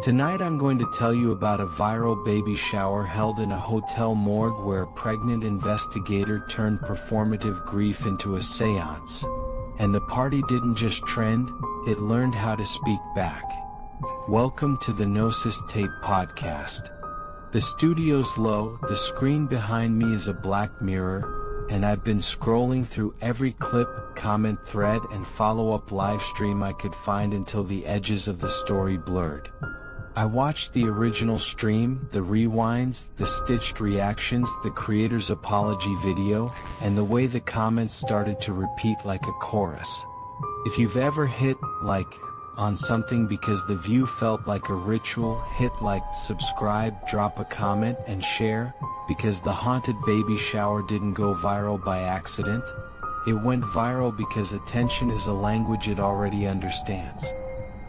Tonight I'm going to tell you about a viral baby shower held in a hotel morgue where a pregnant investigator turned performative grief into a séance. And the party didn't just trend, it learned how to speak back. Welcome to the Knosis Tape Podcast. The studio's low, the screen behind me is a black mirror, and I've been scrolling through every clip, comment thread, and follow-up live stream I could find until the edges of the story blurred. I watched the original stream, the rewinds, the stitched reactions, the creator's apology video, and the way the comments started to repeat like a chorus. If you've ever hit like on something because the view felt like a ritual, hit like, subscribe, drop a comment, and share, because the haunted baby shower didn't go viral by accident. It went viral because attention is a language it already understands.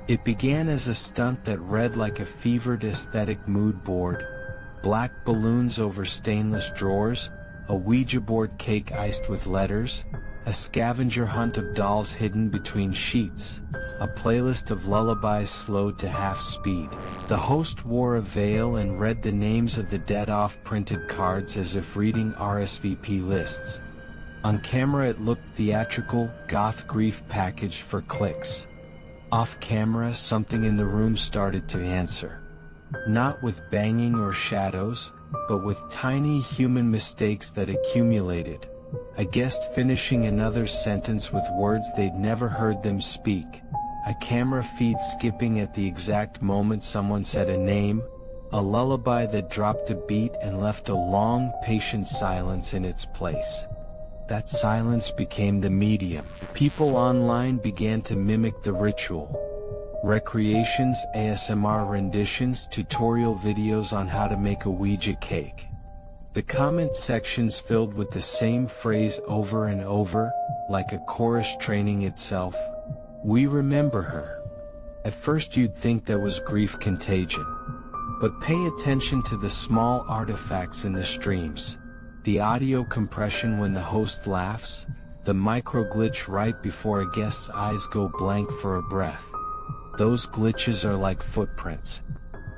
It began as a stunt that read like a fevered aesthetic mood board: black balloons over stainless drawers, a Ouija-board cake iced with letters, a scavenger hunt of dolls hidden between sheets, a playlist of lullabies slowed to half speed. The host wore a veil and read the names of the dead off printed cards as if reading RSVP lists. On camera it looked theatrical, goth grief packaged for clicks. Off camera, something in the room started to answer. Not with banging or shadows, but with tiny human mistakes that accumulated. A guest finishing another sentence with words they'd never heard them speak. A camera feed skipping at the exact moment someone said a name. A lullaby that dropped a beat and left a long, patient silence in its place. That silence became the medium. People online began to mimic the ritual. Recreations, ASMR renditions, tutorial videos on how to make a Ouija cake. The comment sections filled with the same phrase over and over, like a chorus training itself. We remember her. At first you'd think that was grief contagion. But pay attention to the small artifacts in the streams. The audio compression when the host laughs, the micro glitch right before a guest's eyes go blank for a breath. Those glitches are like footprints.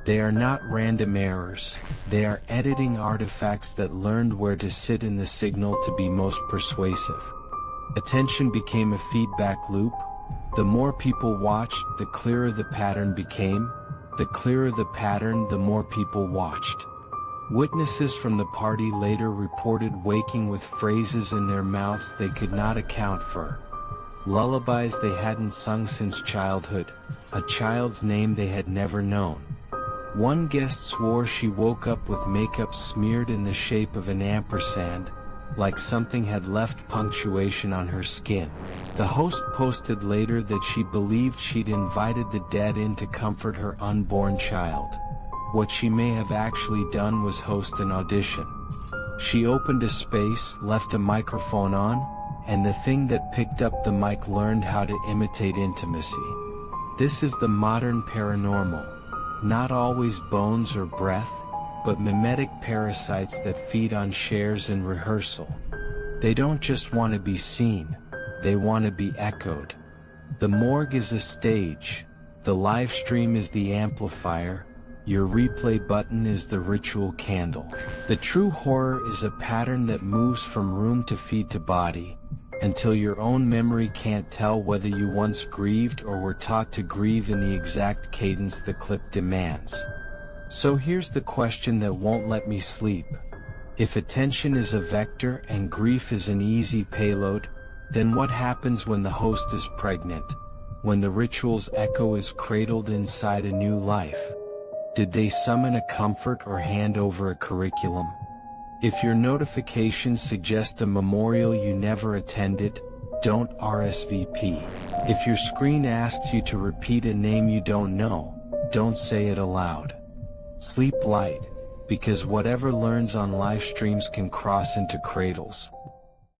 They are not random errors, they are editing artifacts that learned where to sit in the signal to be most persuasive. Attention became a feedback loop. The more people watched, the clearer the pattern became. The clearer the pattern, the more people watched. Witnesses from the party later reported waking with phrases in their mouths they could not account for. Lullabies they hadn't sung since childhood, a child's name they had never known. One guest swore she woke up with makeup smeared in the shape of an ampersand, like something had left punctuation on her skin. The host posted later that she believed she'd invited the dead in to comfort her unborn child. What she may have actually done was host an audition. She opened a space, left a microphone on, and the thing that picked up the mic learned how to imitate intimacy. This is the modern paranormal. Not always bones or breath, but mimetic parasites that feed on shares and rehearsal. They don't just want to be seen, they want to be echoed. The morgue is a stage, the live stream is the amplifier, your replay button is the ritual candle. The true horror is a pattern that moves from room to feed to body, until your own memory can't tell whether you once grieved or were taught to grieve in the exact cadence the clip demands. So here's the question that won't let me sleep. If attention is a vector and grief is an easy payload, then what happens when the host is pregnant? When the ritual's echo is cradled inside a new life? Did they summon a comfort or hand over a curriculum? If your notifications suggest a memorial you never attended, don't RSVP. If your screen asks you to repeat a name you don't know, don't say it aloud. Sleep light, because whatever learns on live streams can cross into cradles.